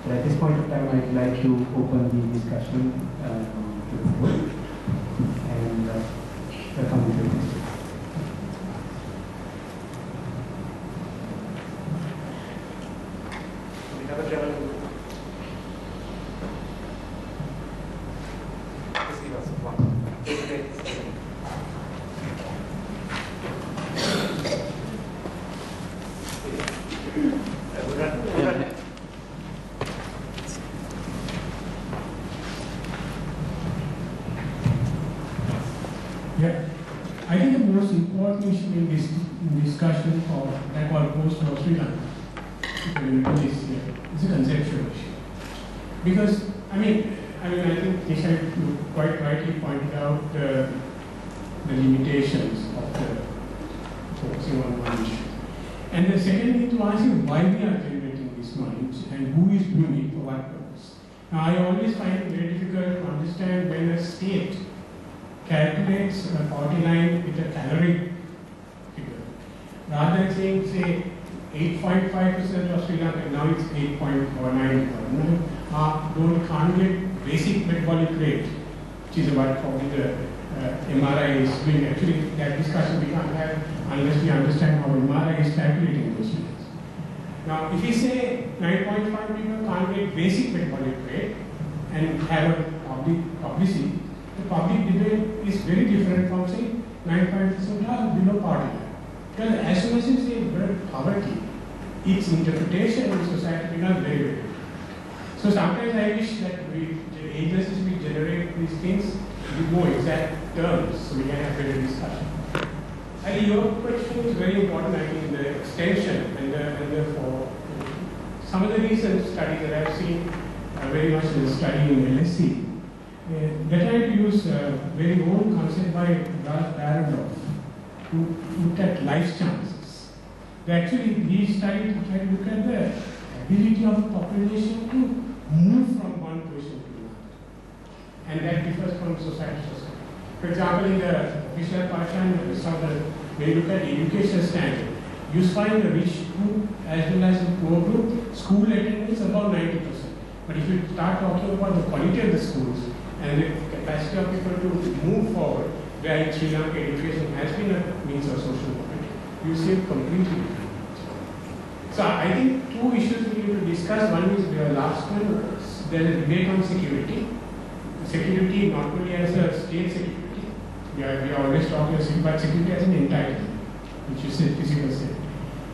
But at this point of time, I'd like to open the discussion to the board and welcome to the question. We have a general. Please give us one. Yeah, I think the most important issue in this discussion for that or post for Sri Lanka is a conceptual issue. Because I think Nisha, you quite rightly pointed out the limitations of the focusing on one issue. And the second thing to ask is why we are generating this knowledge and who is doing it for what purpose. Now, I always find it very difficult to understand when a state calculates a 49 with a calorie figure. Rather than saying, say, 8.5% of Sri Lanka, now it's 8.49. Can't get basic metabolic rate, which is what probably the MRI is doing. Actually, that discussion we can't have unless we understand how MRI is calculating those figures. Now, if we say 9.5 people can't get basic metabolic rate and have a publicity, the public debate is very different from saying 9.5% are below poverty line. Because as soon as you say poverty, its interpretation in society becomes very, very different. So sometimes I wish that the agencies will generate these things with more exact terms so we can have better discussion. And your question is very important, I think, in the extension and for some of the recent studies that I've seen very much in the study in LSE. They try to use a very old concept by Ralph Barendorf who looked at life chances. He studied to try to look at the ability of the population to move from one position to another. And that differs from society to society. For example, in the official Parchan, when you look at education standard, you find the rich group as well as the poor group, school attendance about 90%. But if you start talking about the quality of the schools, and the capacity of people to move forward, where in Sri Lanka education has been a means of social mobility, you see it completely different. So I think two issues we need to discuss. One is the last one, there is a debate on security. Security not only as a state security, we are always talking about security as an entitlement, which is physical safety.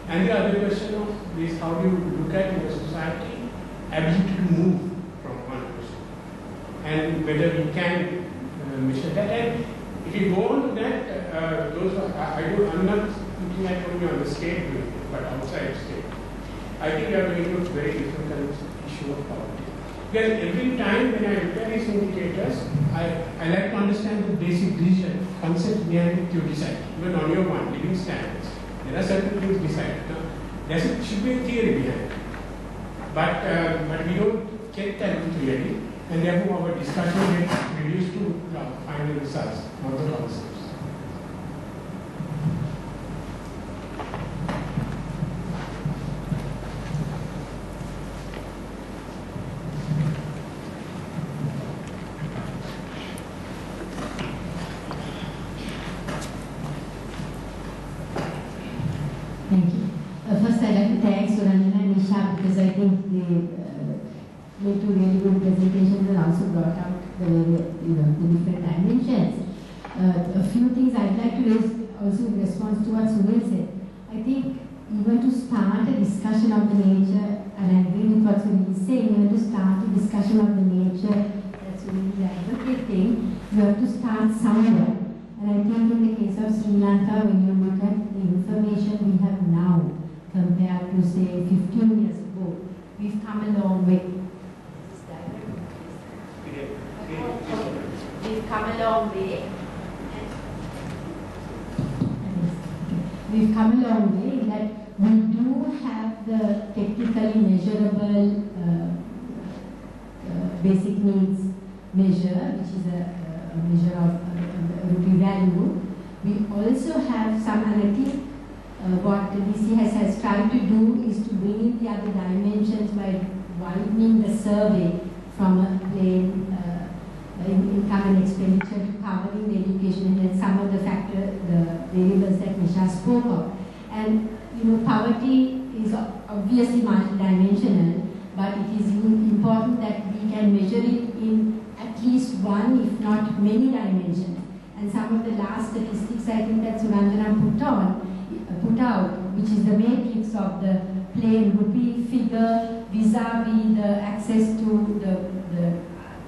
And the other question of is how do you look at in a society ability to move from one position, and whether we can measure that. And if you go on to that, I'm not looking at only on the state, but outside state. I think we are going to look very different on this issue of poverty. Because every time when I look at these indicators, I like to understand the basic decision concept behind it you decide. Even on your one, living standards, there are certain things decided. Now, there should be a theory behind it. But we don't get that clearly, and therefore our discussion gets reduced to final results, not the concepts. Thank you. First, I'd like to thank Suranjana and Nisha because I think they made two really good presentations and also brought out the different dimensions. A few things I'd like to raise also in response to what Sunil said. I think even to start a discussion of the nature, and I agree with what Sunil is saying, even to start a discussion of the nature that Sunil is advocating, you have to start somewhere. And I think in the case of Sri Lanka, when you look at the information we have now compared to say 15 years ago, we've come a long way. We've come a long way. We've come a long way in that we do have the technically measurable basic needs measure, which is a measure of rupee value. We also have some, and I think what DC has tried to do is to bring in the other dimensions by widening the survey from a plain income and expenditure to covering the education and some of the variables that Nisha spoke of. And poverty is obviously multidimensional, but it is important that we can measure it in at least one, if not many dimensions. And some of the last statistics I think that Suranjana put out, which is the matrix of the plain rupee figure vis-a-vis the access to the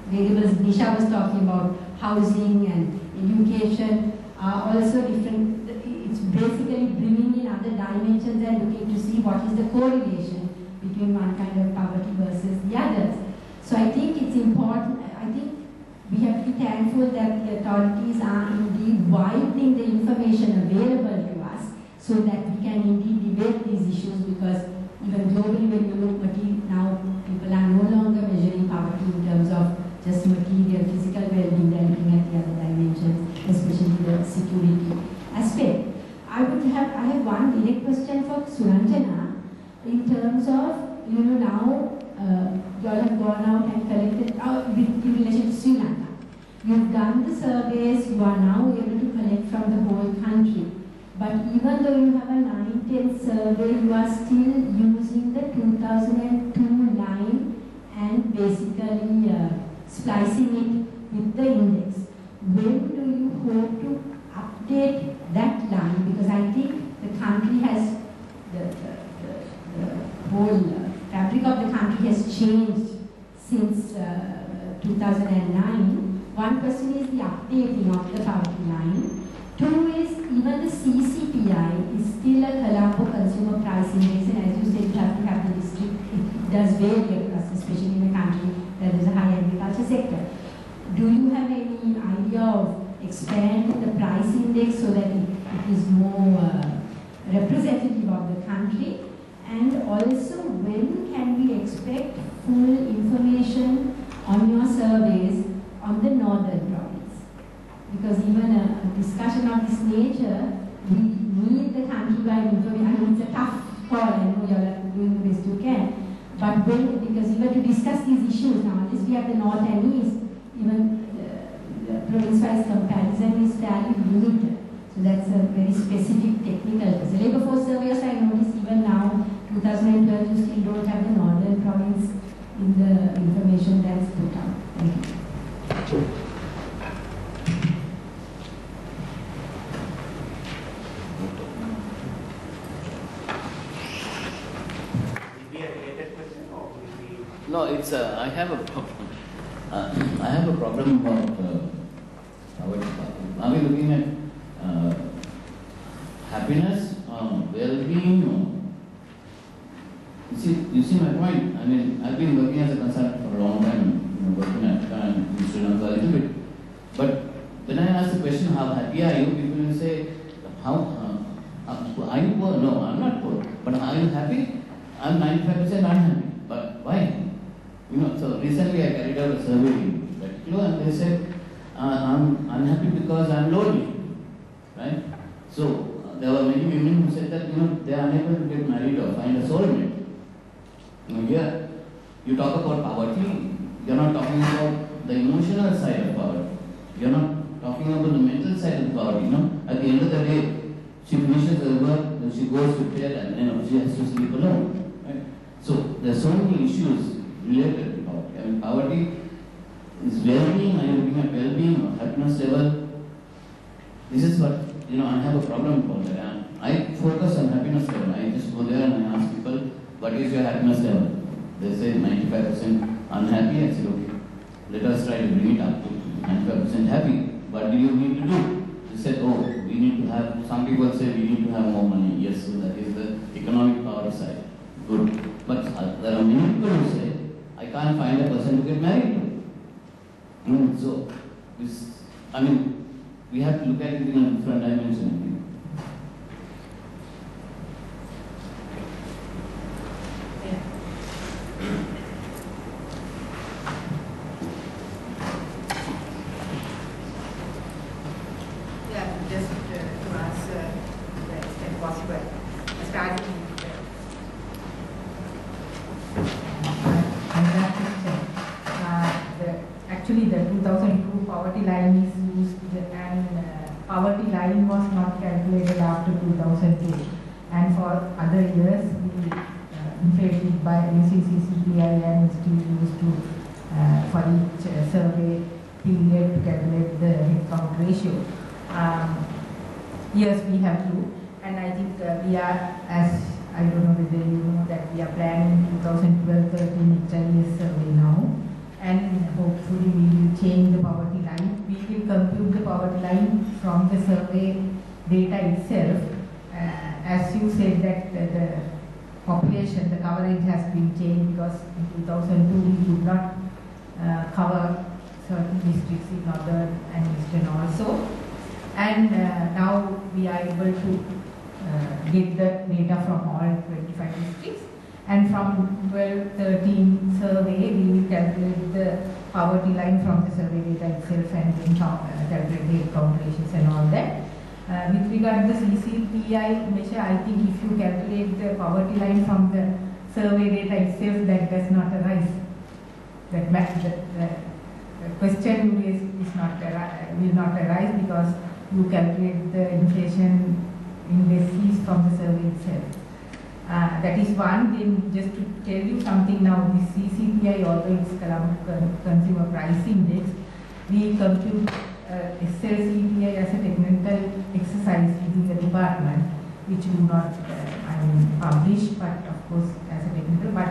variables Nisha was talking about, housing and education, are also different. It's basically bringing in other dimensions and looking to see what is the correlation between one kind of poverty versus the others. So I think it's important, I think we have to be thankful that the authorities are indeed widening the information available to us so that we can indeed debate these issues, because even globally when you look now, people are no longer measuring poverty in terms of just material, physical well-being, they're looking at the other dimensions, especially the security aspect. I have one direct question for Suranjana in terms of, now you all have gone out and collected, in relation to Sri Lanka. You've done the surveys, you are now able to collect from the whole country. But even though you have a 9-10 survey, you are still using the 2002 line and basically splicing it with the index. When do you hope to update that line? Because I think the country has, the whole fabric of the country has changed since 2009. One question is the updating of the poverty line. Two is even the CCPI is still a Colombo Consumer Price Index, and as you said, you have to have the district. It does vary across, especially in a country that is a high agriculture sector. Do you have any idea of expanding the price index so that it is more representative of the country? And also, when can we expect full information on your surveys on the northern province? Because even a discussion of this nature, we need the countrywide information. I mean, it's a tough call, I know you are doing the best you can. But because even to discuss these issues now, unless we have the north and east, even the province-wise comparison is fairly limited. So that's a very specific technical. The labor force surveys, I notice even now, 2012, you still don't have the northern province in the information that's put out. Thank you. No, it's I have a problem. I have a problem about are we looking at happiness, well-being? You see my point. I mean, I've been working as a consultant for a long time, working at in Sri Lanka a little bit. But when I ask the question, how happy are you? People will say, are you poor? No, I'm not poor. But are you happy? I'm 95% unhappy. But why? So recently I carried out a survey in that kilo, and they said, I'm unhappy because I'm lonely, right? So there were many women who said that, they are unable to get married or find a soulmate. Here, you talk about poverty, you're not talking about the emotional side of poverty. You're not talking about the mental side of poverty, At the end of the day, she finishes her work, then she goes to bed, and she has to sleep alone, right? So there's so many issues related to poverty. I mean, poverty is well-being. Are you looking at well-being or happiness level? This is what, I have a problem with that. I focus on happiness level. I just go there and I ask people, what is your happiness level? They say 95% unhappy. I said, okay, let us try to bring it up to 95% happy. What do you need to do? They said, we need to have, some people say we need to have more money. Yes, so that is the economic power side. Good. But there are many people who say, I can't find a person to get married to. So, we have to look at it in a different dimension. Just to answer the extent possible, starting actually the 2002 poverty line is used, and poverty line was not calculated after 2002. And for other years, we inflated by using CCPI and still used to for each survey period to calculate the headcount ratio. Yes, we have to, and I think we are, as I don't know whether you know that we are planning 2012-13 HIS survey now, and hopefully we will change the poverty line. We will compute the poverty line from the survey data itself. As you said that the population, the coverage has been changed because in 2002 we could not cover certain districts in northern and eastern also. And now we are able to get the data from all 25 districts. And from 12-13 survey, we will calculate the poverty line from the survey data itself and then calculate the headcount ratios and all that. With regard to the CCPI measure, I think if you calculate the poverty line from the survey data itself, that does not arise. The question you raise is not will not arise because you calculate the inflation indices from the survey itself. That is one. Then just to tell you something now, this CCPI, although it's Consumer Price Index, we compute SLCPI as a technical exercise within the department, which do not publish, but of course as a technical, but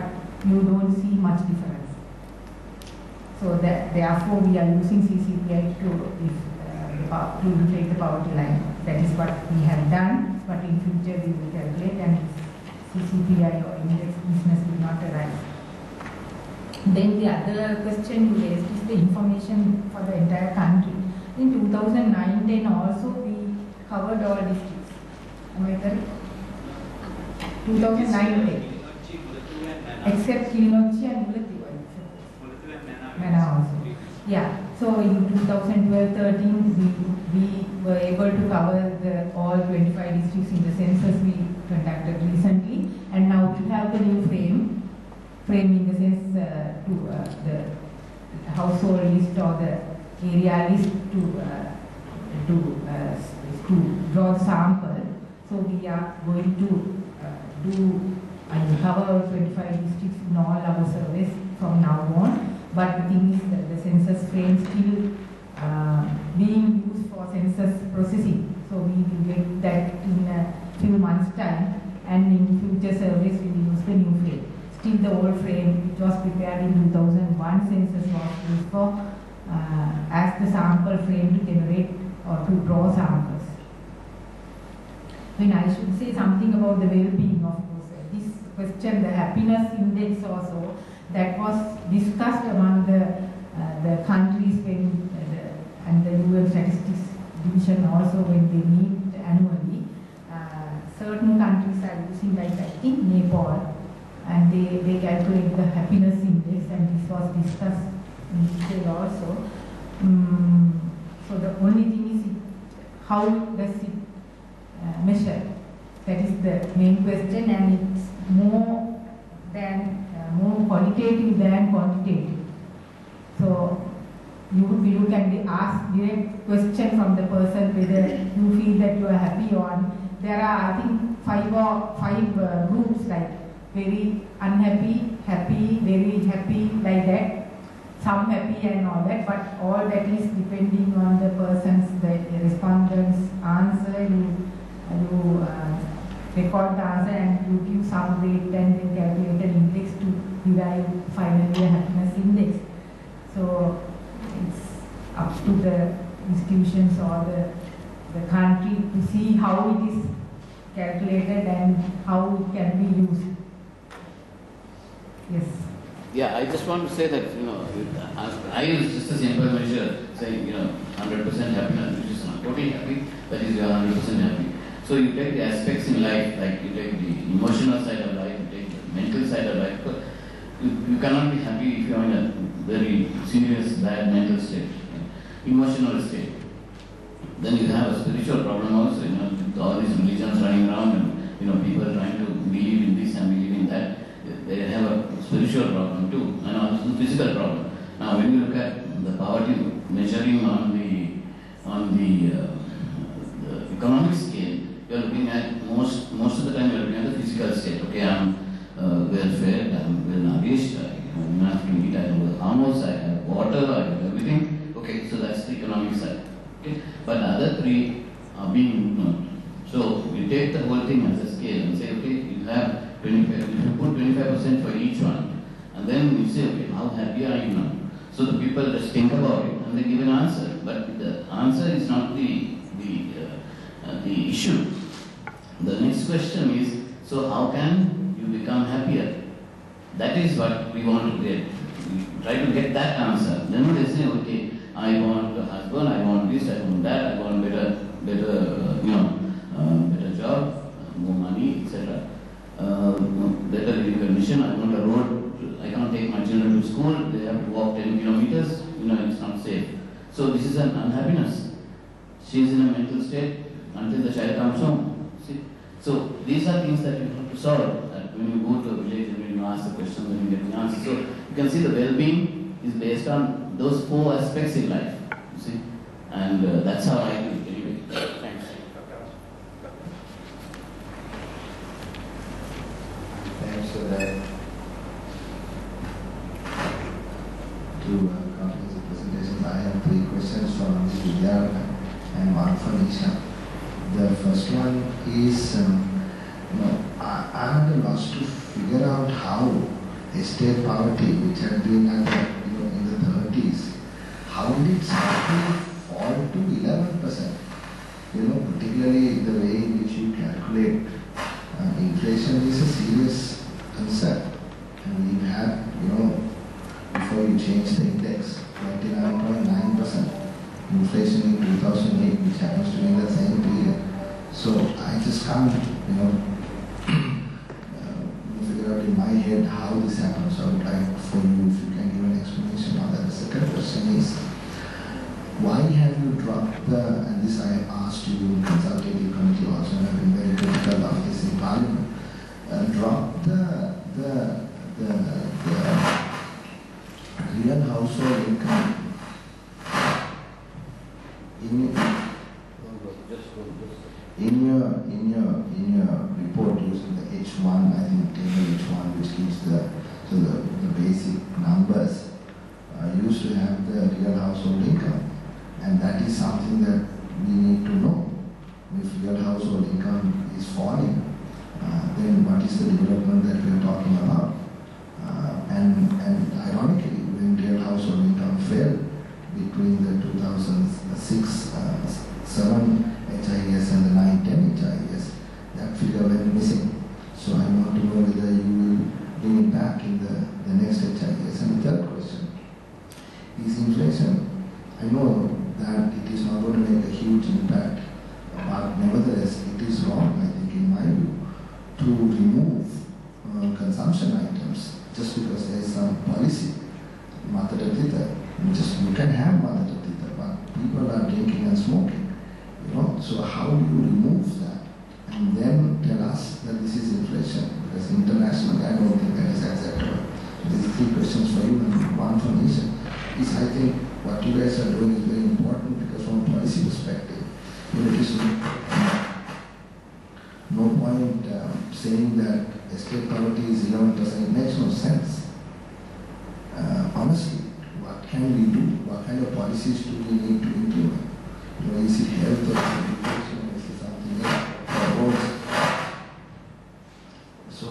you don't see much difference. So that therefore we are using CCPI to inflate the poverty line. That is what we have done, but in future we will calculate and CCPI or index business will not arise. Then the other question you raised is the information for the entire country. In 2009-10 also we covered all districts. Am I correct? 2009-10. Except Kilinochi and Mulattiwa. Mana also. Yeah. So in 2012-13 we were able to cover all 25 districts in the census we conducted recently, and now we have the new frame in the sense the household list or the area list to draw the sample. So we are going to cover 25 districts in all our surveys from now on. But the thing is that the census frame still being used for census processing. So we will get that in a few months' time, and in future surveys we will use the new frame. Still the old frame, which was prepared in 2001 census, was used for as the sample frame to generate or to draw samples. When I should say something about the well-being, of course, this question, the happiness index also, that was discussed among the countries when and the UN Statistics Division also when they meet annually. Certain countries are using, like I think Nepal, and they calculate the happiness index, and this was discussed in detail also. So the only thing is how does it measure? That is the main question, and it's more qualitative than quantitative. So you can ask direct question from the person whether you feel that you are happy or there are, I think, five groups, like very unhappy, happy, very happy, like that, some happy and all that, but all that is depending on the person's, the respondent's answer. You record the answer and you give some rate and then calculate an index to derive finally a happiness index. So it's up to the institutions or the country to see how it is calculated and how it can be used. Yes. Yeah, I just want to say that, I use just a simple measure, saying, 100% happiness, which is not totally happy, that is, you are 100% happy. So you take the aspects in life, like you take the emotional side of life, you take the mental side of life. You cannot be happy if you are in a very serious, bad mental state, emotional state. Then you have a spiritual problem also, with all these religions running around and, people trying to believe in this and believe in that. They have a spiritual problem too, and also a physical problem. Now, when you look at the poverty measuring on the economic scale, you are looking at most of the time you are looking at the physical state. Okay, I'm well fed, I'm well nourished, I have enough to eat, I have a house, I have water, I have everything. Okay, so that's the economic side. Okay, but the other three are being ignored. So we take the whole thing as a scale and say, okay, you have 25, if you put 25% for each one, and then you say, okay, how happy are you now? So the people just think about it and they give an answer. But the answer is not the issue. The next question is, so how can you become happier? That is what we want to get. We try to get that answer. Then they say, okay, I want a husband, I want this, I want that, I want better job, more money, etc. Better living condition, I want a road, I can't take my children to school, they have to walk 10 kilometers, it's not safe. So this is an unhappiness. She is in a mental state until the child comes home. See? So these are things that you have to solve. That when you go to a village and when you ask the questions and you get the answers. So you can see the well-being is based on those 4 aspects in life. You see? And that's how I do it anyway. Thanks. Thanks for that. Two comprehensive presentations. I have 3 questions from Ms. Vidya and one for Nisha. The first one is, I'm at a loss to figure out how estate poverty, which had been at in the 30s, how did it suddenly fall to 11%? Particularly the way in which you calculate inflation is a serious concern. And we've had, before you change the index, 29.9% inflation in 2008, which happens to be in the same period. So I just can't, figure out in my head how this happens. So I would like for you, if you can give an explanation on that. The second question is, why have you dropped and this I asked you in consultative committee also, and I've been very critical of this in Parliament, dropped the real household income in your report using the H1, I think table H1, which gives the basic numbers, used to have the real household income, and that is something that we need to know. If real household income is falling, then what is the development that we are talking about? And ironically, when real household income fell between the 2006-7 HIS and the 9-10 HIS, that figure went missing. So I want to know whether you will bring it back in the next HIS. And the third question is inflation. I know that it is not going to make a huge impact, but nevertheless it is wrong, I think, in my view, to remove consumption items just because there is some policy. You can have but people are drinking and smoking. So how do you remove that and then tell us that this is inflation? Because internationally I don't think that is acceptable. So these 3 questions for you and one for Nisha. I think what you guys are doing is very important, because from a policy perspective, it is no point saying that estate poverty is 11%. It makes no sense. Honestly, what can we do? What kind of policies do we need to implement? Is it health or education? Is it something else? So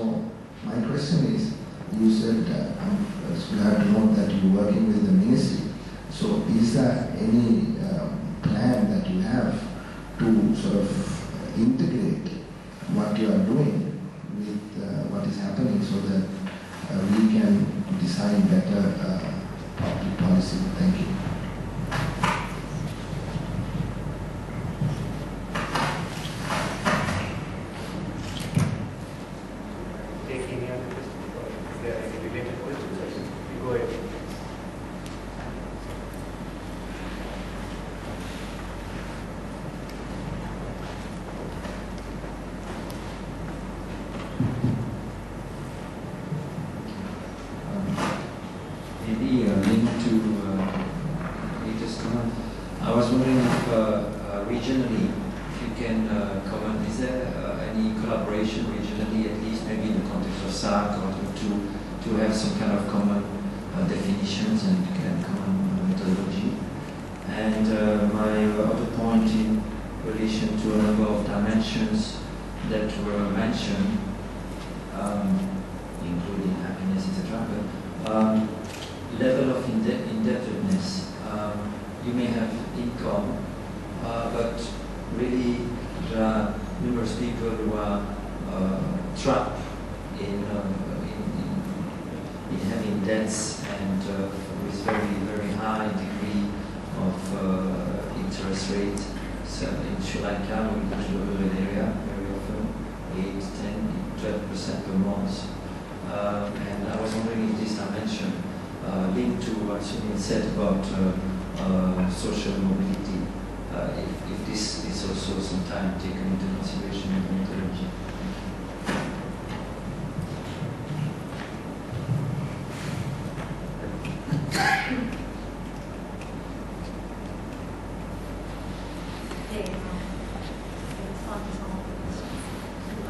my question is, you said you have to note that you're working with the ministry. So is there any plan that you have to sort of integrate what you are doing with what is happening, so that we can decide better public policy? Thank you. Maybe linked to just comment. I was wondering if regionally, if you can comment, is there any collaboration regionally, at least maybe in the context of SAC, or to have some kind of common definitions and common methodology? And my other point in relation to a number of dimensions that were mentioned, including happiness, etc. But level of indebtedness. You may have income, but really there are numerous people who are trapped in having debts and with very high degree of interest rate. So in Sri Lanka, we go to the urban area very often, 8, 10, 12% per month. And I was wondering if this dimension linked to what Sunil said about social mobility, if this is also sometimes taken into consideration in the methodology.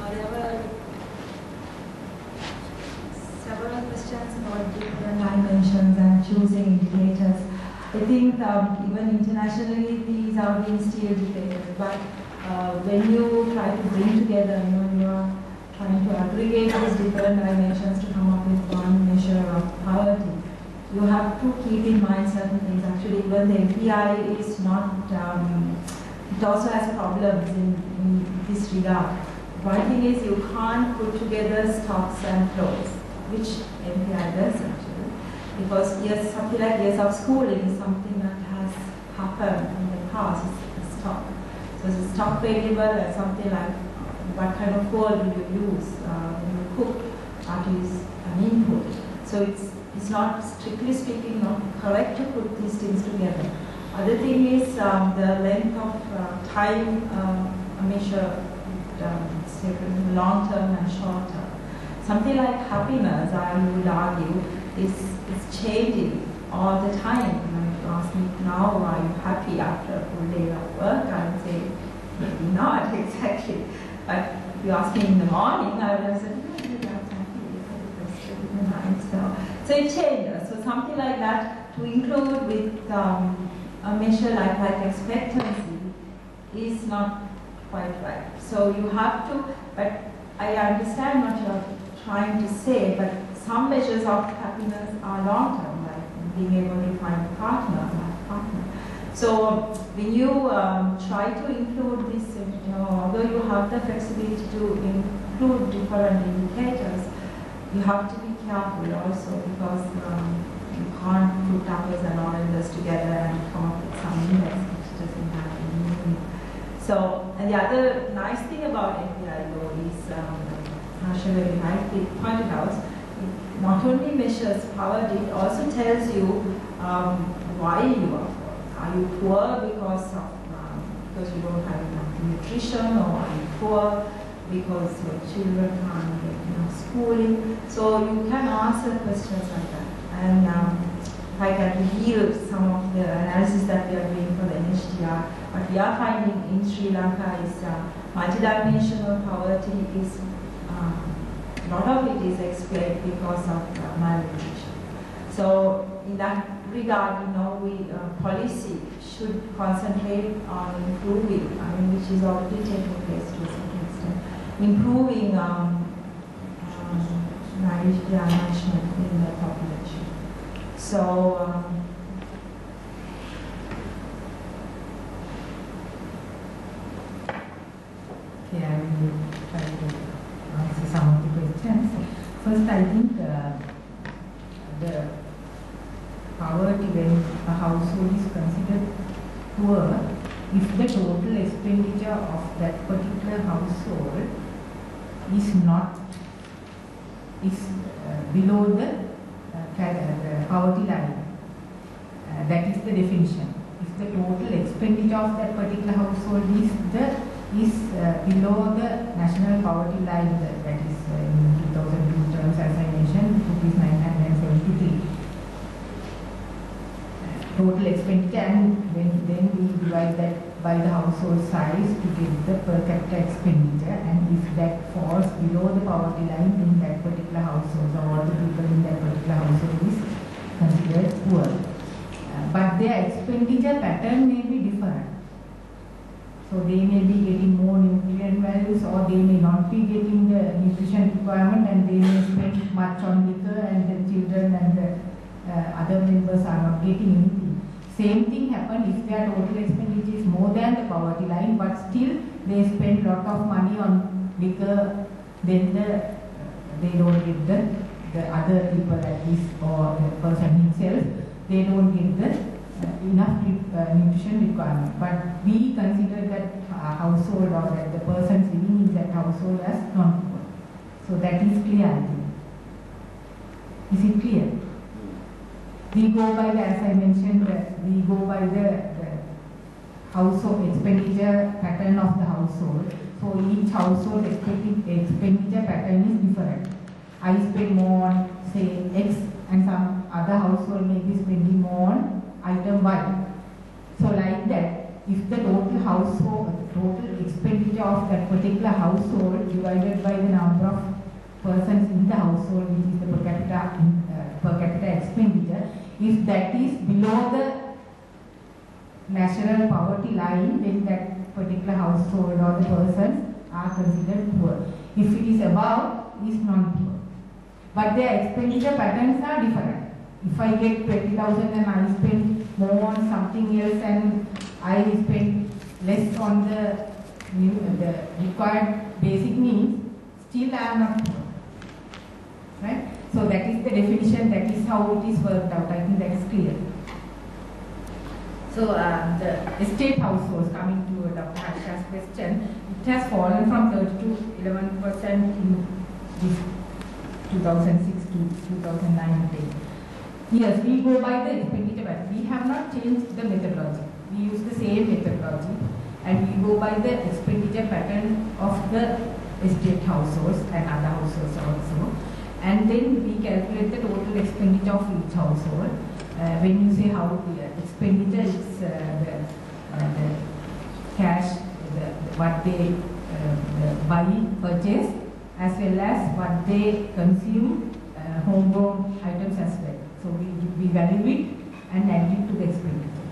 There were several questions about different dimensions and choosing indicators. I think even internationally these are being still debated, but when you try to bring together, you are trying to aggregate these different dimensions to come up with one measure of poverty, you have to keep in mind certain things. Actually, even the MPI is not, it also has problems in this regard. One thing is you can't put together stocks and flows, which MPI does actually, because yes, something like years of schooling is something that has happened in the past, it's a stock. So it's a stock variable and something like what kind of fuel do you use when you cook, that is an input. So it's not, strictly speaking, not correct to put these things together. Other thing is the length of time measure, long term and short term. Something like happiness, I would argue, is changing all the time. If you ask me now, are you happy after a full day of work? I would say, maybe not exactly. But if you ask me in the morning, I would have said, maybe I was happy. So it changes. So something like that to include with a measure like expectancy is not quite right. So you have to, but I understand what you're trying to say, but some measures of happiness are long-term, like being able to find a partner. So when you try to include this, although you have the flexibility to include different indicators, you have to be careful also, because you can't put apples and oranges together and come up with some index which doesn't have any meaning. So, and the other nice thing about MPI though is, Asha very rightly pointed out, it not only measures poverty, it also tells you why you are poor. Are you poor because you don't have enough nutrition, or are you poor because your children can't get enough schooling? So you can answer questions like that. And if I can reveal some of the analysis that we are doing for the NHDR, what we are finding in Sri Lanka is multidimensional poverty is, a lot of it is explained because of malnutrition. So in that regard, policy should concentrate on improving, which is already taking place to a certain extent, improving malnutrition management in the population. So, I will try to answer some of the questions. First, I think the poverty, when a household is considered poor, if the total expenditure of that particular household is below the poverty line, that is the definition. If the total expenditure of that particular household is below the national poverty line, that is in 2002 terms, as I mentioned, rupees 973. total expenditure, and then we divide that by the household size to get the per capita expenditure, and if that falls below the poverty line, then that particular household or all the people in that particular household is considered poor. But their expenditure pattern may be different. So they may be getting more nutrient values, or they may not be getting the nutrition requirement, and they may spend much on liquor, and the children and the other members are not getting anything. Same thing happens if their total expenditure is more than the poverty line, but still they spend lot of money on liquor, then they don't get the other people at least, or the person himself, they don't get the enough nutrition requirement. But we consider that household, or that the persons living in that household as non-poor. So that is clear, I think. Is it clear? We go by the, as I mentioned, we go by the household expenditure pattern of the household. So each household expenditure pattern is different. I spend more on, say, X, and some other household may be spending more on item Y. So like that, if the total household, total expenditure of that particular household divided by the number of persons in the household, which is the per capita expenditure, if that is below the national poverty line, then that particular household or the persons are considered poor. If it is above, it is non-poor. But their expenditure patterns are different. If I get 20,000 and I spend more on something else, and I spend less on the required basic needs, still I am not poor. Right? So that is the definition, that is how it is worked out. I think that is clear. So the estate households, coming to Dr. Harsha's question, it has fallen from 30 to 11% in this 2006 to 2009. Yes, we go by the expenditure pattern. We have not changed the methodology. We use the same methodology, and we go by the expenditure pattern of the estate households and other households also. And then we calculate the total expenditure of each household. When you say how the expenditure is the cash, what they buy, purchase, as well as what they consume, homegrown items as well. So we value it and add it to the expenditure.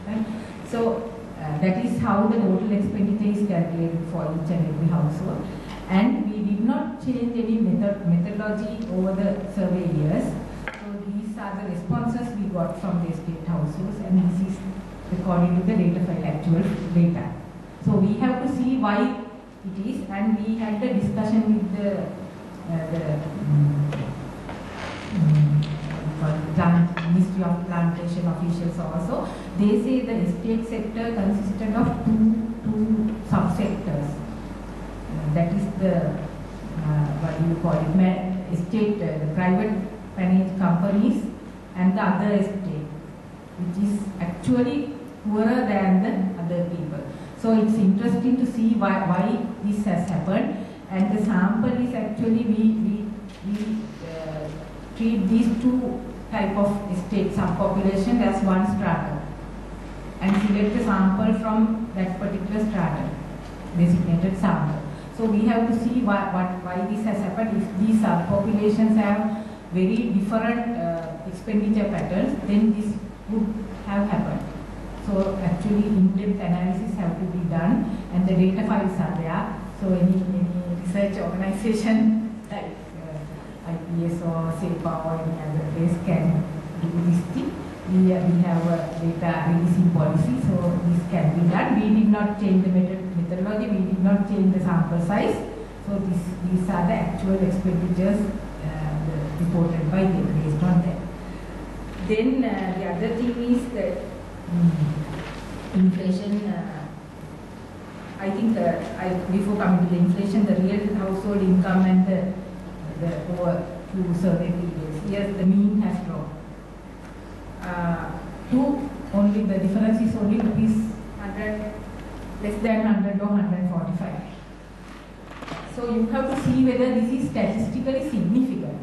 Right? So that is how the total expenditure is calculated for each and every household. And we did not change any methodology over the survey years. So these are the responses we got from the estate households, and this is according to the data file actual data. So we have to see why it is, and we had the discussion with the Ministry of Plantation officials also. They say the estate sector consisted of two subsectors. That is the what do you call it? Estate, the private managed companies, and the other estate, which is actually poorer than the other people. So it's interesting to see why this has happened, and the sample is actually we treat these two type of estate subpopulation as one strata, and select a sample from that particular strata, designated sample. So we have to see why this has happened. If these subpopulations have very different expenditure patterns, then this would have happened. So actually in-depth analysis have to be done, and the data files are there. So any research organization like IPS or CEPA or any other place can do this thing. We have a data releasing policy, so this can be done. We did not change the methodology, we did not change the sample size. So these are the actual expenditures reported by them based on that. Then the other thing is that inflation. I think before coming to the inflation, the real household income and the over 2 survey periods. Yes, the mean has dropped. Only the difference is only rupees 100, less than 100 or 145. So you have to see whether this is statistically significant.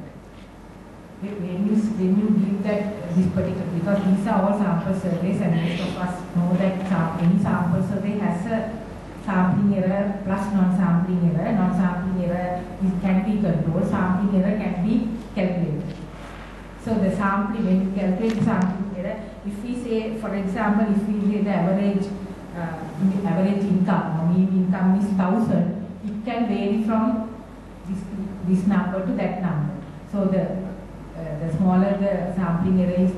when you give that this particular, because these are all sample surveys and most of us know that any sample survey has a sampling error plus non-sampling error. Non-sampling error can be controlled, sampling error can be calculated. So the sampling, when you calculate sampling error, if we say, for example, if we say the average income or mean income is 1,000, it can vary from this number to that number. So the smaller the sampling error is,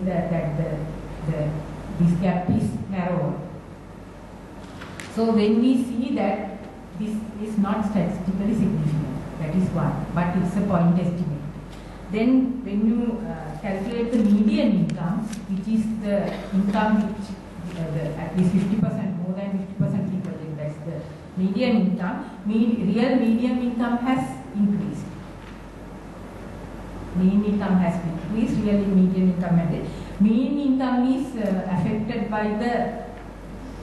this gap is narrower. So when we see that this is not statistically significant, that is one, but it's a point estimate. Then when you calculate the median income, which is the income which at least 50%, more than 50% people think that's the median income, real median income has increased. Mean income has increased, real median income and mean income is affected by the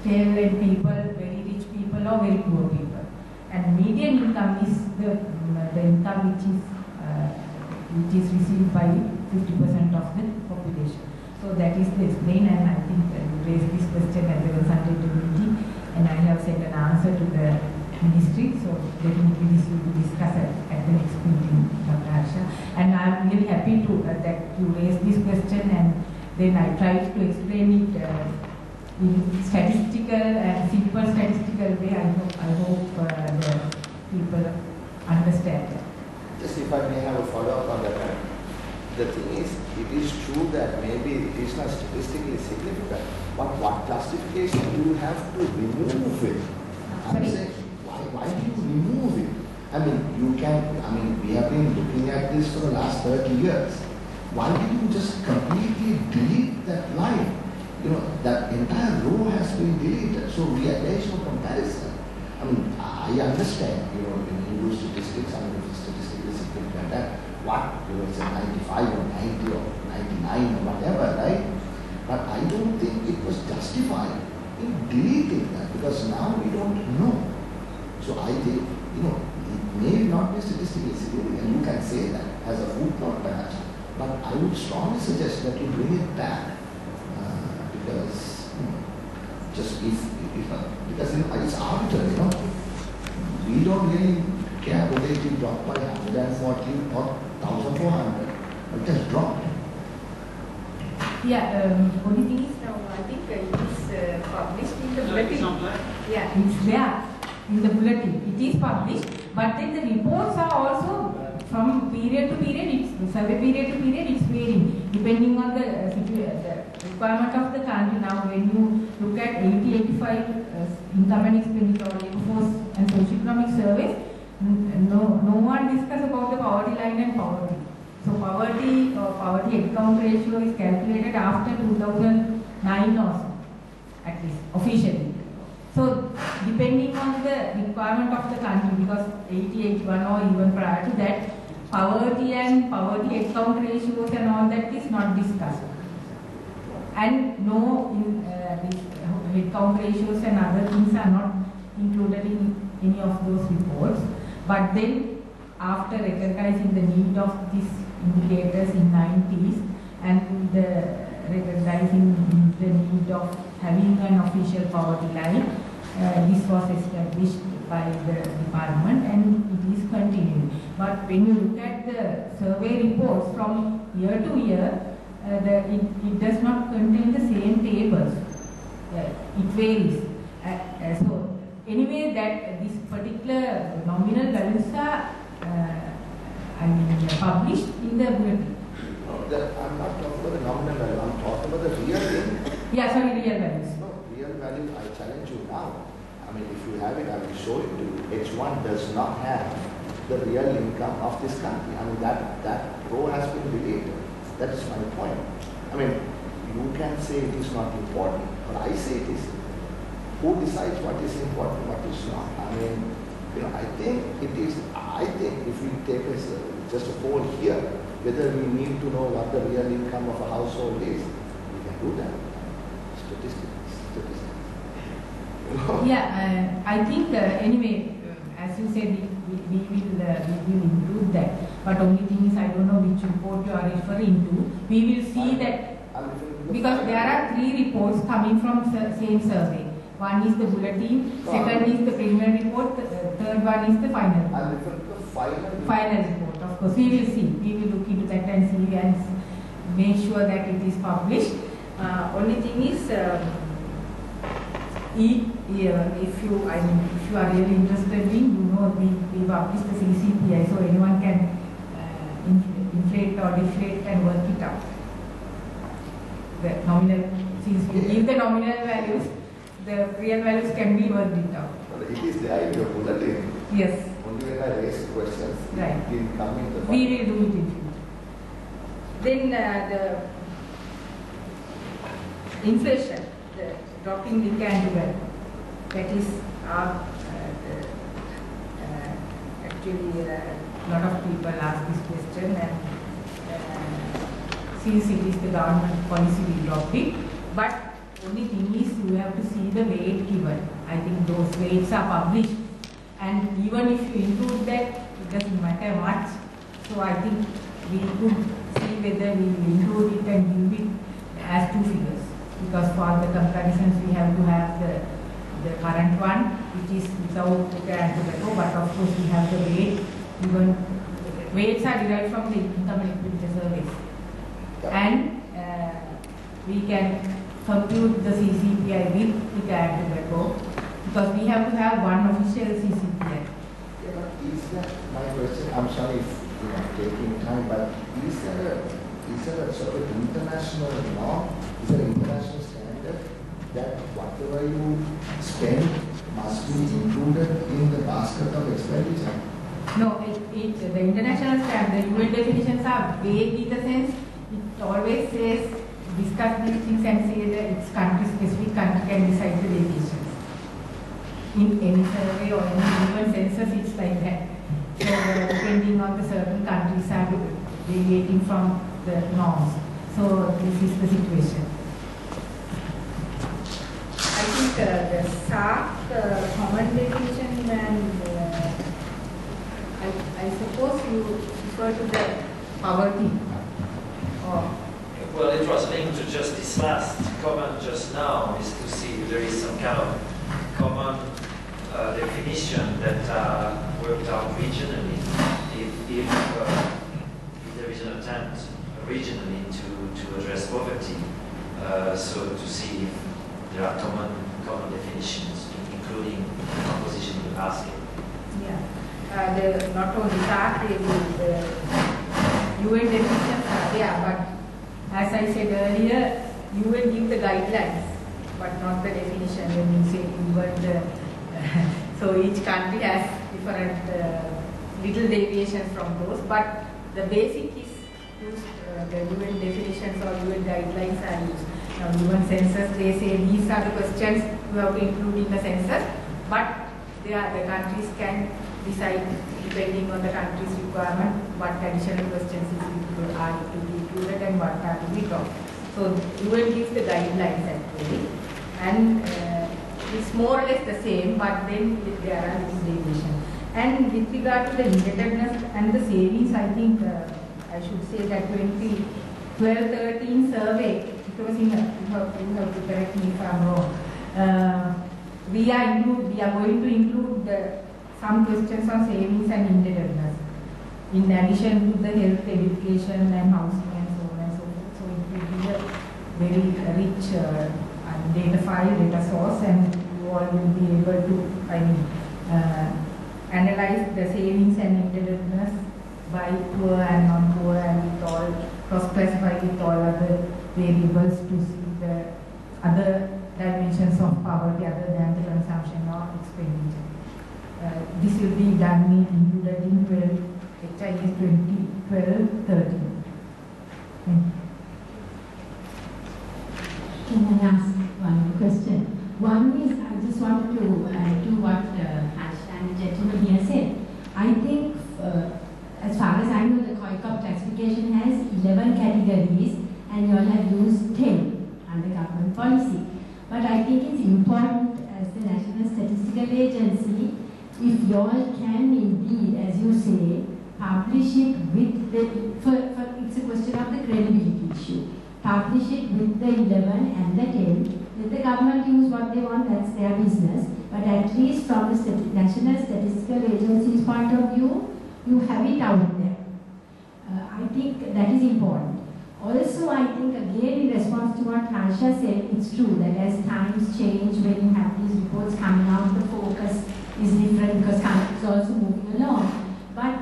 tail end people, very rich people or very poor people. And median income is the income which is received by 50% of the population. So that is the explain, and I think you raised this question at the consultative meeting, and I have sent an answer to the ministry. So definitely this will be discussed at the next meeting, Dr. Harsha. And I am really happy to that you raised this question, and then I tried to explain it in statistical and simple statistical way. I hope the people understand that. Just if I may have a follow-up on that. The thing is, it is true that maybe it is not statistically significant, but what classification do you have to remove it? I'm saying, why do you remove it? I mean, we have been looking at this for the last 30 years. Why did you just completely delete that line? You know, that entire row has been deleted, so there is no comparison. I mean, I understand, you know, when you do statistics, I mean, if it's statistically significant, that what, you know, it's a 95 or 90 or 99 or whatever, right? But I don't think it was justified in deleting that, because now we don't know. So I think, you know, it may not be statistically significant, you can say that as a footnote perhaps, but I would strongly suggest that you bring it back, because, you know, just because you know, it's arbitrary, you know. We don't really care whether it dropped by 140 or 1,400, it just dropped. Yeah, only thing is now I think it is published in the bulletin. Yeah, it's there in the bulletin. It is published, but then the reports are also from period to period, survey period to period, it's varying depending on the requirement of the country. Now, when you look at 80-85 income and expenditure or labor force and socio-economic surveys, no one discusses about the poverty line and poverty. So poverty or poverty headcount ratio is calculated after 2009 or so, at least officially. So depending on the requirement of the country, because 80, 81 or even prior to that, poverty and poverty headcount ratios and all that is not discussed. And headcount ratios and other things are not included in any of those reports. But then after recognizing the need of these indicators in 90s and recognizing the need of having an official poverty line, this was established by the department and it is continuing. But when you look at the survey reports from year to year, it does not contain the same tables. It varies. So anyway, that this particular nominal values are published in the bulletin. I'm not talking about the nominal value, I'm talking about the real thing. Yeah, sorry, real values. No, real value, I challenge you now. I mean, if you have it, I will show it to you. H1 does not have the real income of this country. I mean, that row has been deleted. That is my point. I mean, you can say it is not important, but I say it is. Who decides what is important, what is not? I mean, you know, I think if we take just a poll here, whether we need to know what the real income of a household is, we can do that. Statistics. You know? Yeah, I think anyway, as you said, we will include that. But only thing is, I don't know which report you are referring to, we will see that, because there are 3 reports coming from same survey. One is the bulletin, second is the preliminary report, third one is the final report. I'm referring to the Final report, of course. We will see. We will look into that and see and make sure that it is published. Only thing is, if you are really interested in, we publish the CCPI, so anyone can inflate or deflate and work it out. The nominal, since we give the nominal values, the real values can be worked it out. It is the idea of bulletin. Yes. Only when I raise questions, Right. it will come in the We will do it in future. Then the inflation, the dropping the candle, that is actually a lot of people ask this question, and since it is the government policy, we drop it. But only thing is you have to see the weight given. I think those weights are published, and even if you include that, it doesn't matter much. So I think we could see whether we will include it and give it as 2 figures, because for the comparisons we have to have the current one, which is without the tobacco, but of course we have the weight. Even weights are derived from the income and expenditure surveys, and we can compute the CCPI with the tobacco, because we have to have one official CCPI. Yeah, but is that my question? I'm sorry if you are taking time, but is there a sort of international norm? Is there an international standard that whatever you spend must be included in the basket of expenditure? No, the international standard, UN definitions are vague in the sense it always says discuss these things and say that it's country specific, country can decide the deviations. In any survey or any even census, it's like that. So depending on the certain countries are deviating from the norms. So this is the situation. I think the SARC common definition, and I suppose you refer to the poverty. Or well, it was linked to just this last comment just now, is to see if there is some kind of common definition that worked out regionally, if there is an attempt regionally to address poverty, so to see if there are common definitions, including the composition of the basket. Yeah, not only that, the UN definitions are there, but as I said earlier, you will give the guidelines, but not the definition when you say even the. So each country has different little deviations from those, but the basic is used, the UN definitions or UN guidelines are used. Now UN census, they say these are the questions you have to include in the census, but the countries can decide depending on the country's requirement what additional questions are to be included and what are to be dropped. So UN gives the guidelines actually, and it's more or less the same, but then there are little deviations. And with regard to the indebtedness and the savings, I think I should say that 2012-13 survey, it was in you have to correct me if I'm wrong. We are going to include some questions on savings and indebtedness, in addition to the health, education, and housing, and so on and so forth. So it will be a very rich data file, data source, and you all will be able to, analyze the savings and indebtedness by poor and non-poor, and with all cross-classify with all other variables to see the other dimensions of poverty other than the consumption or expenditure. This will be done included in HIS 2012-13. Can I ask one question? One is, I just wanted to add to what Ash and the gentleman here said. I think, as far as I know, the COICOP classification has 11 categories, and you all have used 10 under government policy. But I think it's important, as the National Statistical Agency, if you all can indeed, as you say, publish it with the, for credibility issue. Publish it with the 11 and the 10. Let the government use what they want, that's their business. But at least from the National Statistical Agency's point of view, you have it out there. I think that is important. Also, I think again in response to what Harsha said, it's true that as times change, when you have these reports coming out, the focus is different because countries are also moving along. But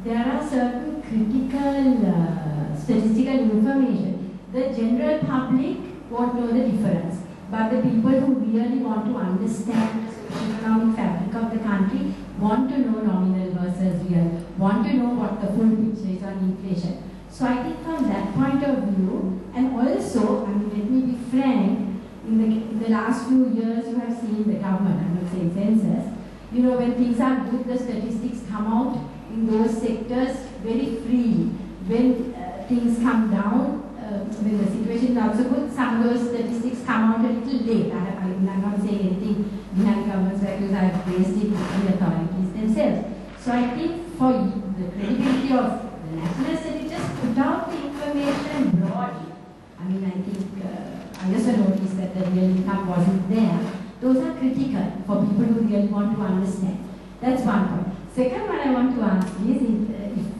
there are certain critical statistical information. The general public won't know the difference. But the people who really want to understand the socio-economic fabric of the country want to know nominal versus real, want to know what the full picture is on inflation. So I think from that point of view, and also, I mean, let me be frank, in the last few years you have seen the government, I'm not saying census, you know, when things are good, the statistics come out in those sectors very freely. When things come down, when the situation is not so good, some of those statistics come out a little late. I'm not saying anything behind government's back because I've raised it with the authorities themselves. So I think for the credibility of the national study, just put out the information broadly. I mean, I think I also noticed that the real income wasn't there. Those are critical for people who really want to understand. That's one point. Second one I want to ask is,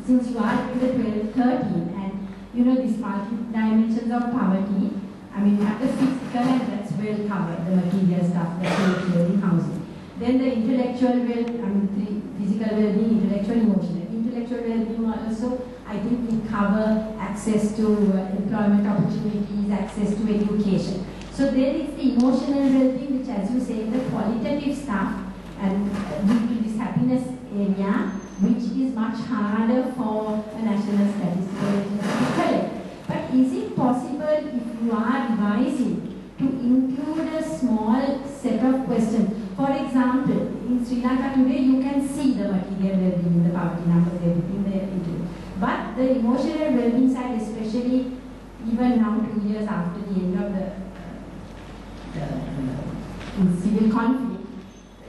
since you are in the 12-13 and you know these multi-dimensions of poverty, I mean you have the physical and that's well covered, the material stuff, the clothing, housing. Then the intellectual physical well-being, intellectual, emotional. Intellectual well-being also, I think we cover access to employment opportunities, access to education. So there is the emotional well-being, which as you say, the qualitative stuff, and due to this happiness area, which is much harder for a national statistical agency to collect. But is it possible, if you are revising, to include a small set of questions? For example, in Sri Lanka today, you can see the material well-being, the poverty numbers, everything there into it. But the emotional well-being side, especially even now 2 years after the end of the civil conflict,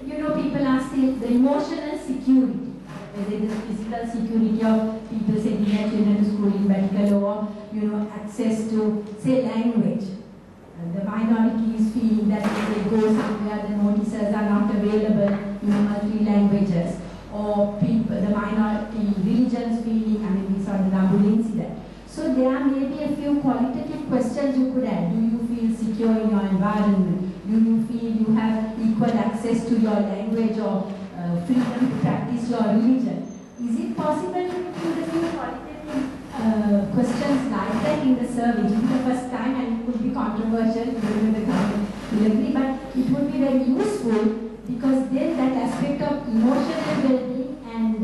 you know, people are still the emotional security. Whether it is physical security of people sending their children to school in medical, or you know, access to, say, language. The minorities feeling that if they go somewhere, the notices are not available in multi languages, or people, the minority religions feeling, I mean, we saw the Nambul incident. So there may be a few qualitative questions you could add. Do you feel secure in your environment? Do you feel you have equal access to your language or freedom to practice your religion? Is it possible to include a few qualitative questions like that in the survey? It will be the first time and it could be controversial, even the government will agree, but it would be very useful because then that aspect of emotional well-being and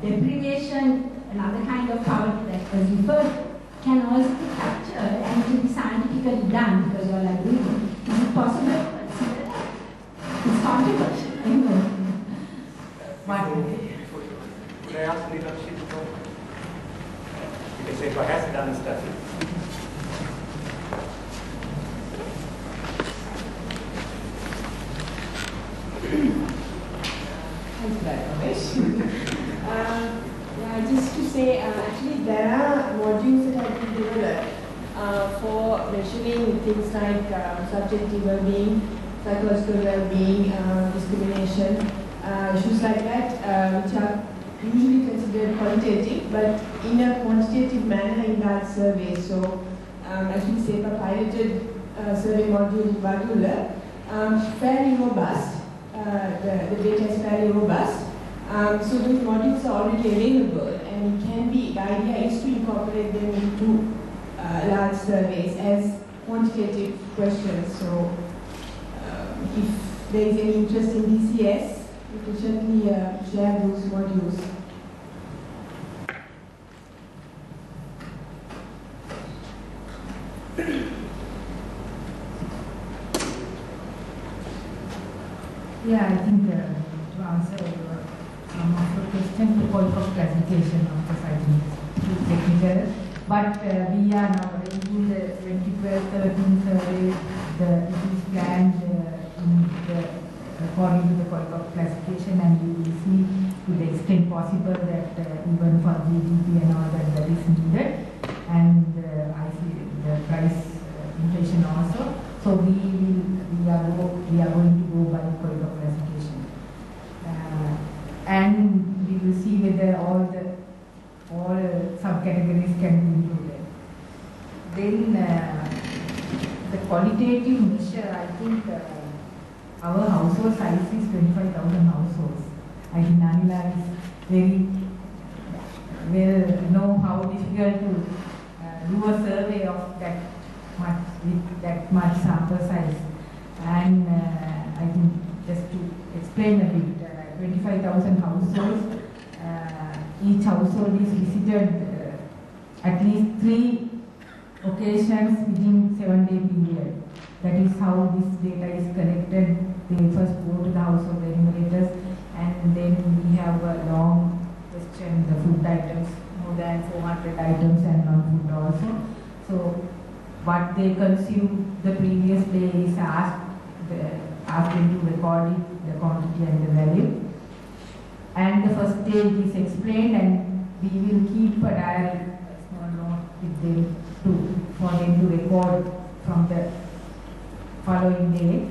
deprivation, another kind of poverty that was referred to, can also be captured and it will be scientifically done because you all are doing it. Is it possible to consider that? It's controversial, I know. Could I ask leadership for? Because CEPA has done a study. Yeah, just to say, actually there are modules that have been developed for measuring things like subjective well-being, psychological well-being, discrimination, issues like that, which are usually considered qualitative, but in a quantitative manner in that survey. So, actually, CEPA piloted survey module in Vadula, fairly robust. The data is fairly robust. So those modules are already available, and it can be, the idea is to incorporate them into large surveys as quantitative questions. So if there is any interest in DCS, you can certainly share those modules. Yeah, I think to answer some of your questions, the point of classification of the citing is technical, but we are now in the 2012-13 survey, it is planned according to the point of classification, and you will see to the extent possible that even for GDP and all that is needed. So we are going to go by corridor classification, and we will see whether all subcategories can be included. Then the qualitative measure, I think our household size is 25,000 households. I think Anila is very well know how difficult to do a survey of that much with that much sample size. And I think just to explain a bit, 25,000 households, each household is visited at least 3 occasions within 7-day period. That is how this data is collected. They first go to the household enumerators, and then we have a long question, the food items, more than 400 items, and non-food also. So what they consume the previous day is asked them to record it, the quantity and the value. And the first stage is explained, and we will keep a diary, a small note with them for them to record from the following day,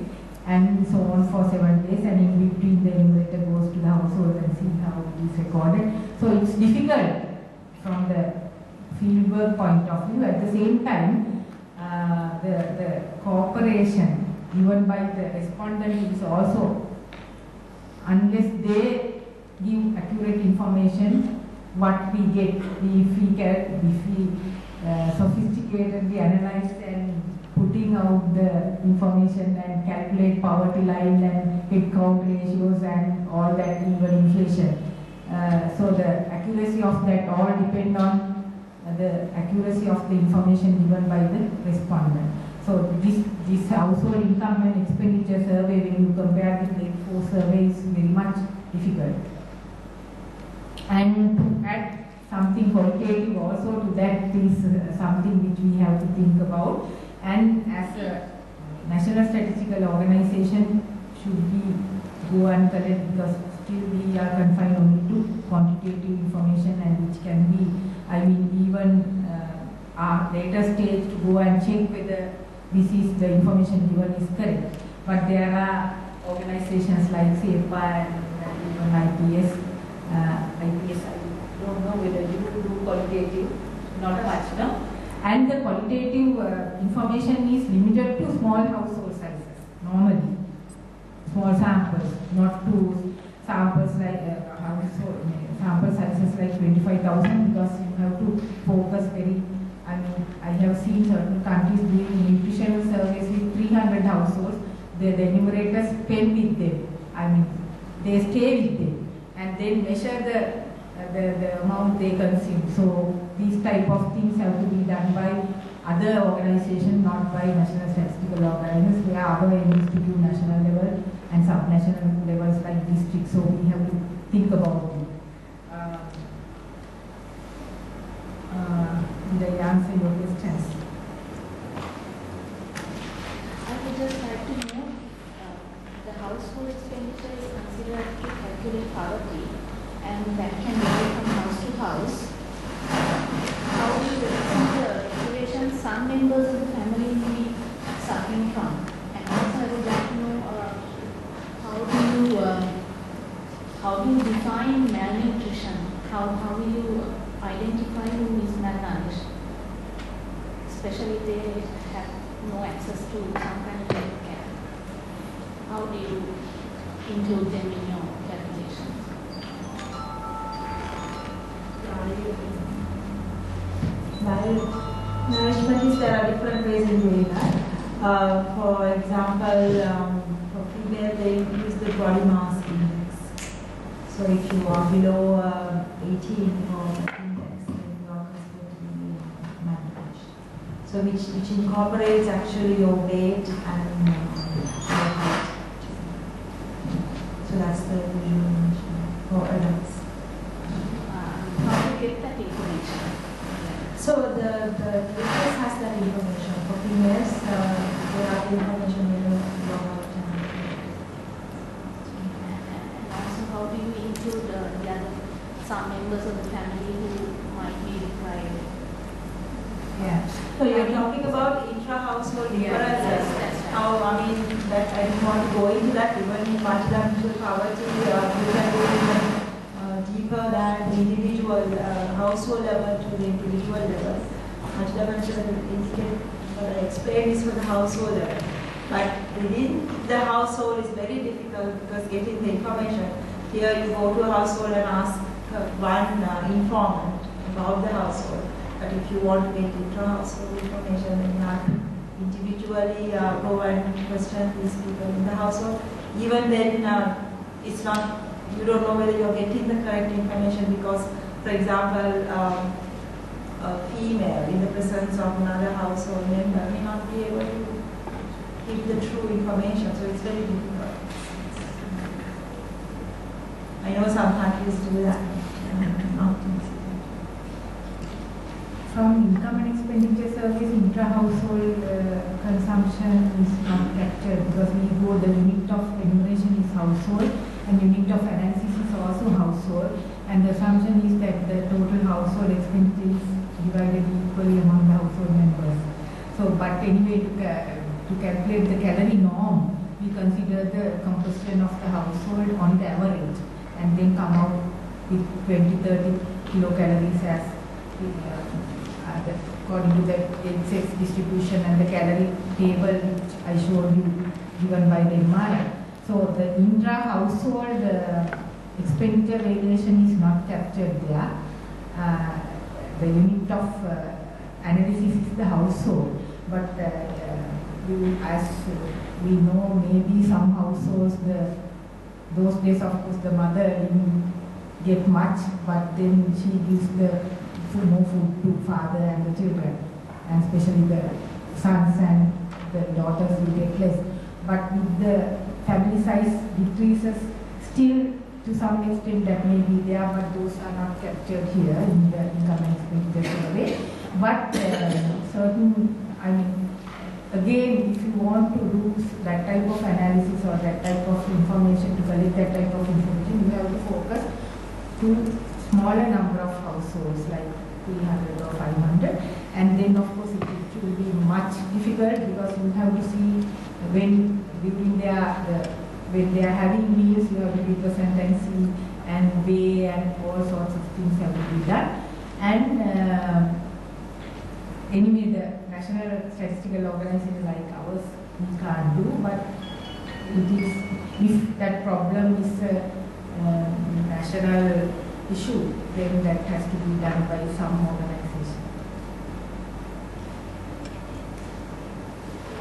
and so on for 7 days, and in between the enumerator goes to the household and see how it is recorded. So it's difficult from the fieldwork point of view. At the same time, the cooperation given by the respondent is also, unless they give accurate information, what we get, if we sophisticatedly analyze and putting out the information and calculate poverty line and head count ratios and all that, even inflation. So the accuracy of that all depend on the accuracy of the information given by the respondent. So this household income and expenditure survey, when you compare with the 4 surveys, is very much difficult. And to add something qualitative also to that is something which we have to think about. And as a national statistical organization, should we go and collect, because still we are confined only to quantitative information, and which can be, even our later stage to go and check whether the information given is correct. But there are organizations like CEPA and even IPS, I don't know whether you do qualitative, not much, no? And the qualitative information is limited to small household sizes, normally. Small samples, not to samples like sample sizes like 25,000, because you have to focus very, I have seen certain countries doing nutritional surveys with 300 households. The enumerators spend with them, they stay with them, and then measure the amount they consume. So these type of things have to be done by other organizations, not by national statistical organizations. There are other institute national level and subnational levels like district. So we have to think about it. Did I answer your questions? I would just like to know if the household expenditure is considered to calculate poverty, and that can vary from house to house. How do you consider the some members of the family may be suffering from? And also I would like to know how do you define malnutrition? How will you identify who is malnourished? Especially if they have no access to some kind of health care. How do you include them in your calculations? Malnourishment, there are different ways in doing that. For example, for female, they use the body mass index. So if you are below 18 for index, then you are considered to be malnourished. So which incorporates actually your weight and your height. So that's the usual measurement for adults. How do you get that information? So the database has that information. For females, they have the information in the long term. And also, how do you include the other some members of the family who might be deprived? Yeah. So you're talking about intra-household differences. That's right. I mean, that I don't want to go into that. Even in multidimensional poverty, you can go even deeper than the individual household level to the individual level. Multidimensional explain is for the household level. But within the household is very difficult because getting the information. Here you go to a household and ask one informant about the household. But if you want to get intra-household information, then you have to individually go and question these people in the household. Even then, it's not, you don't know whether you're getting the correct information because, for example, a female in the presence of another household member may not be able to give the true information, so it's very difficult. I know some countries do that. From income and expenditure surveys, intra-household consumption is not captured because we go, the unit of enumeration is household and unit of analysis is also household, and the assumption is that the total household expenditure is divided equally among the household members. So, but anyway, to calculate the calorie norm, we consider the composition of the household on the average and then come out with 20-30 kilocalories as according to the sex distribution and the calorie table which I showed you given by the MRI. So the intra-household expenditure variation is not captured there. The unit of analysis is the household, but as we know, maybe some households, those days of course the mother didn't get much, but then she gives the more food to father and the children, and especially the sons and the daughters will get less. But with the family size decreases, still to some extent that may be there, but those are not captured here in the income and expenditure survey. But certain, I mean, again, if you want to do that type of analysis or that type of information, to collect that type of information, you have to focus to smaller number of households, like 300 or 500, and then of course it will be much difficult because you have to see when during when they are having meals, you have to represent and see and weigh and all sorts of things have to be done. And anyway, the National Statistical Organization like ours, we can't do, but it is, if that problem is a national issue, then that has to be done by some organization.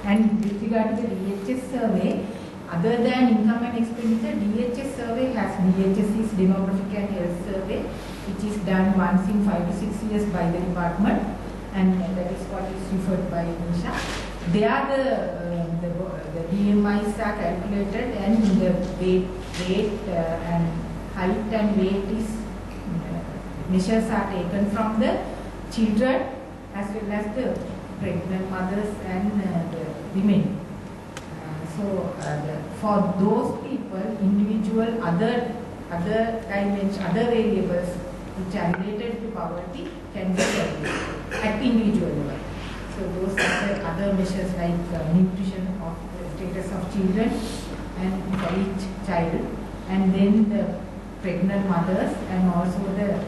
And with regard to the DHS survey, other than income and expenditure, DHS survey has DHS is Demographic and Health Survey, which is done once in 5 to 6 years by the department, and that is what is referred by Nisha. There the BMIs are calculated, and the weight and height and weight is measures are taken from the children as well as the pregnant mothers and the women. For those people, individual other dimensions, other variables which are related to poverty can be calculated at individual level. So those are the other measures like nutrition of the status of children and for each child, and then the pregnant mothers and also the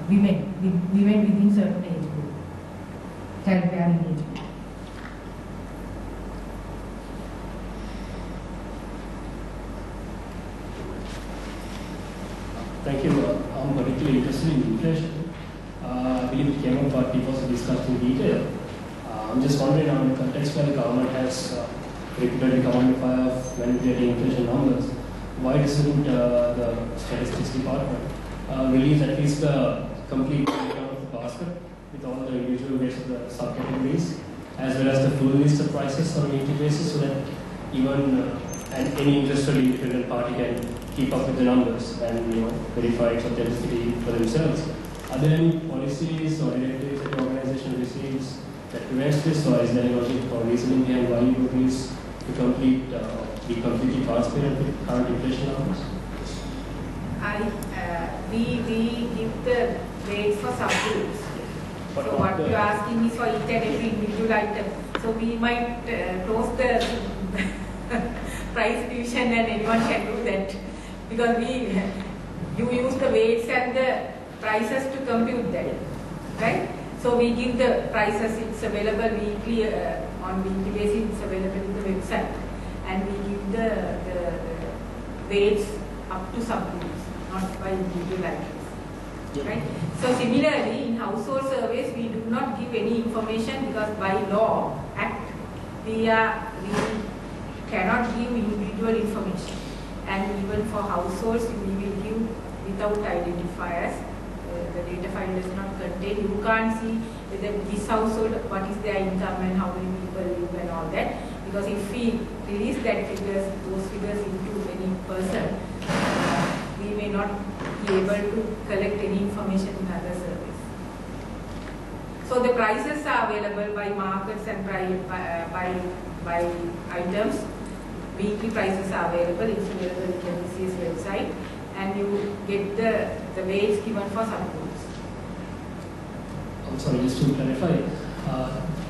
women within certain age group, childbearing age group. Thank you. I'm particularly interested in inflation. I believe it came up, but it wasn't discussed in detail. I'm just wondering, in the context where the government has repeatedly come under fire of manipulating inflation numbers, why doesn't the statistics department release at least the complete breakdown of the basket with all the individual weights of the subcategories, as well as the full list of prices on a weekly basis, so that even any interested independent party can keep up with the numbers and verify its authenticity for themselves? Are there any policies or directives that the organization receives that prevents this, or is there any logic or reasoning behind why you would use to be completely transparent with current inflation numbers? We give the weights for subgroups. But So what you're asking is for each and every individual item. So we might close the price division and anyone can do that, because you use the weights and the prices to compute that, right? So we give the prices, it's available weekly, on weekly basis, it's available in the website, and we give the weights up to subgroups, not by individual items, right? So similarly, in household surveys, we do not give any information, because by law, act, we cannot give individual information, and even for households, we will give without identifiers. The data file does not contain, you can't see whether this household, what is their income and how many people live and all that, because if we release those figures into any person, we may not be able to collect any information in other surveys. So the prices are available by markets and by items. Weekly prices are available, it's available in the BCS website, and you get the weights given for subgroups. I'm sorry, just to clarify,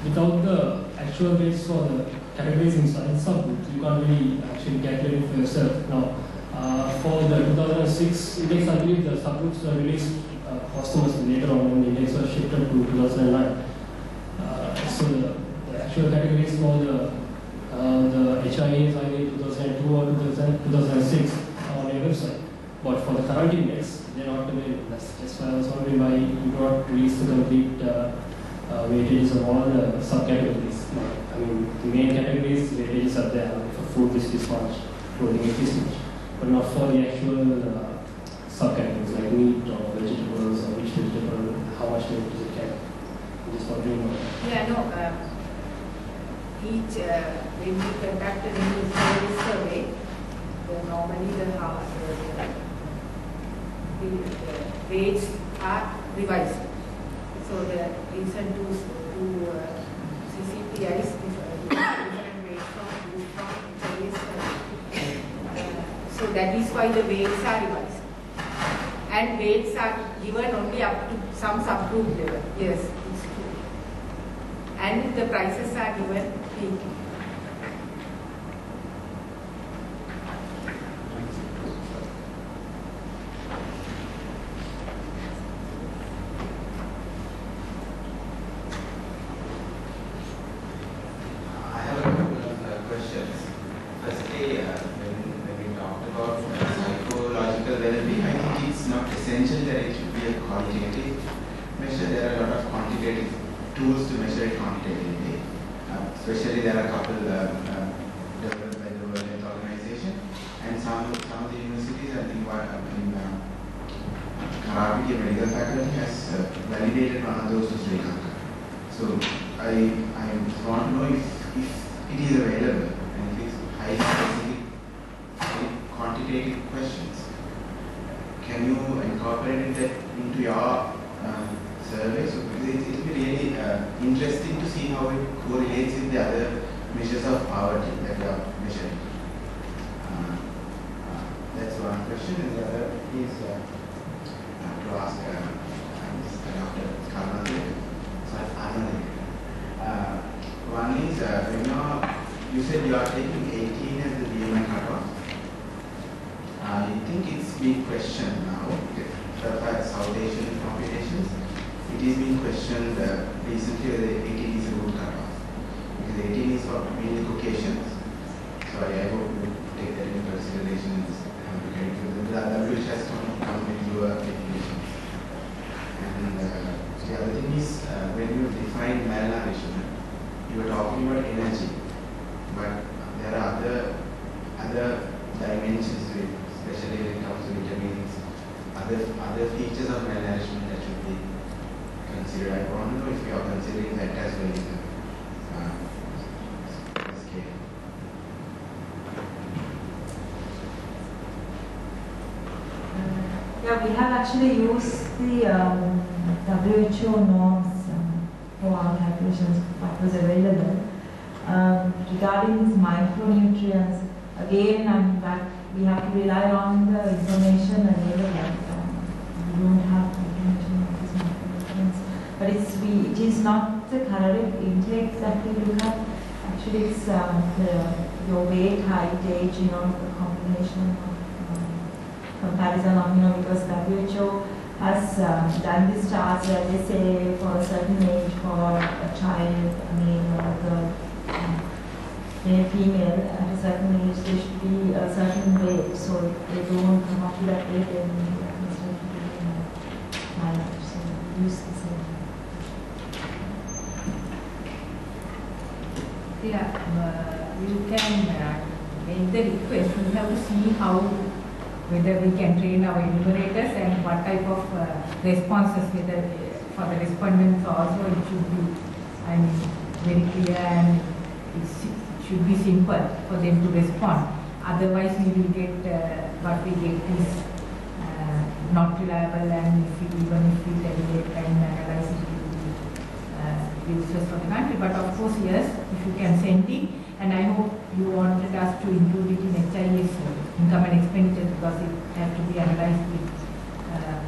without the actual weights for the categories inside subgroups, you can't really actually calculate it for yourself. Now, for the 2006 index, I believe the subgroups were released posthumously later on when the index was shifted to 2009. So the actual categories for the HIAs, 2002 or 2006 on your website. But for the current index, they're not available. That's why I was wondering why you not release the complete weightages of all the subcategories. I mean, the main categories, weightages are there. For food, this much, clothing, this much. But not for the actual subcategories like meat or vegetables or which vegetable, how much weight does it carry. I'm just wondering why. Yeah, no. When we conduct a new survey, normally the weights are revised. So the recent two CCPIs, different weights from various so that is why the weights are revised. And weights are given only up to some subgroup level. Yes, it's true. And the prices are given weekly. Yeah, we have actually used the WHO norms for our calculations, what was available. Regarding these micronutrients, again, we have to rely on the information available. We don't have information on these micronutrients. but it is not the caloric intake that we look at. Actually, it's your weight, height, age, the combination of comparison of, because WHO has done this chart where they say for a certain age for a child, a girl, male, female, at a certain age there should be a certain weight. So if they don't come up to that weight, then they are considered to be minor. So use the same. Yeah, you can make the request. We have to see whether we can train our enumerators and what type of responses, whether for the respondents also it should be very clear and it should be simple for them to respond. Otherwise we will get what we get is not reliable, and even if we tabulate and analyze it, it will be useless for the country. But of course, yes, if you can send it, and I hope you wanted us to include it in HIS, income and expenditure, because it has to be analyzed with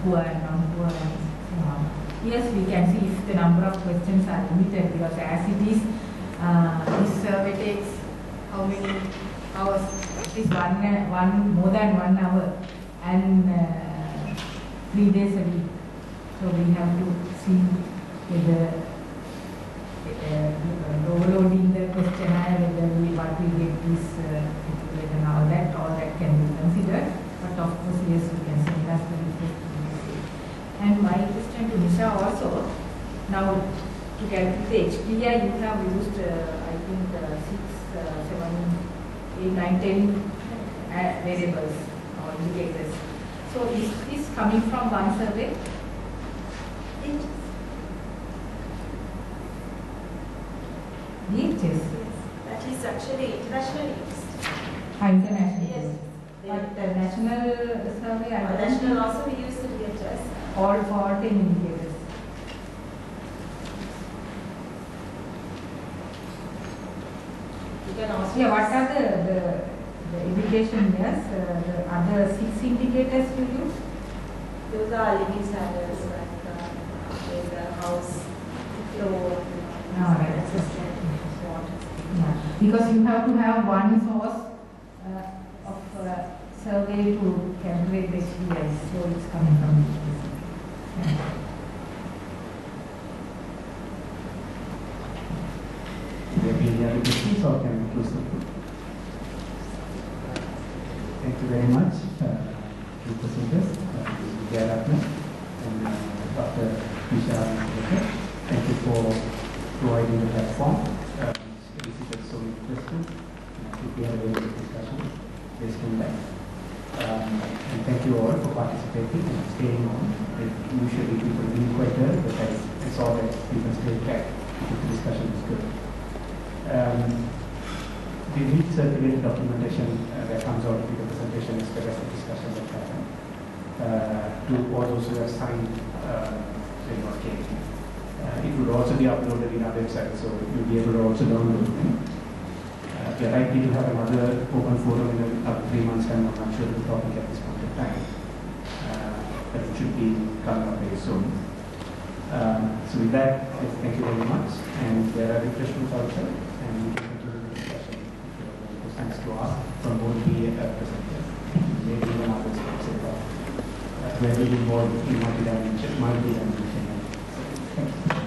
poor and non-poor and so on. Yes, we can see if the number of questions are limited, because as it is, this survey takes how many hours? It is more than 1 hour and 3 days a week. So we have to see whether overloading the questionnaire, whether what we get is and all that can be considered. But of course, yes, we can send us the request. And my question to Nisha also, now to calculate the HPI, you have used, I think, 6, 7, 8, 9, 10 variables or indicators. So is this coming from one survey? Yes, that is actually internationally used. International. Yes. But the national survey, national also we use the DHS. All for 10 indicators. You can also. Yeah, what are the indication years? The other 6 indicators you use? Those are living standards like the house flow. No, right. Yeah, because you have to have one source of survey to calculate the HPI, so it's coming from this. Yeah. Do you have any other questions, or can we close the book? Thank you very much to the presenters, Lakshman and Dr. Nisha. Thank you for providing the platform. This is so interesting. We had a very good discussion based on that. And thank you all for participating and staying on. Usually people leave quite early, but I saw that people stayed back if the discussion was good. The recirculated documentation that comes out of the presentation is the rest of the discussion that happened. To all those who have signed the case. It would also be uploaded in our website, so you'll be able to also download it. We are likely to have another open forum in about 3 months' time. I'm not sure of the topic at this point in time, but it should be coming up very soon. So with that, thank you very much, and there are refreshments outside, and we can continue the discussion if you have any questions to ask from both the presenters, maybe even others, etc. Where we involve in multi-dimensional. Thank you.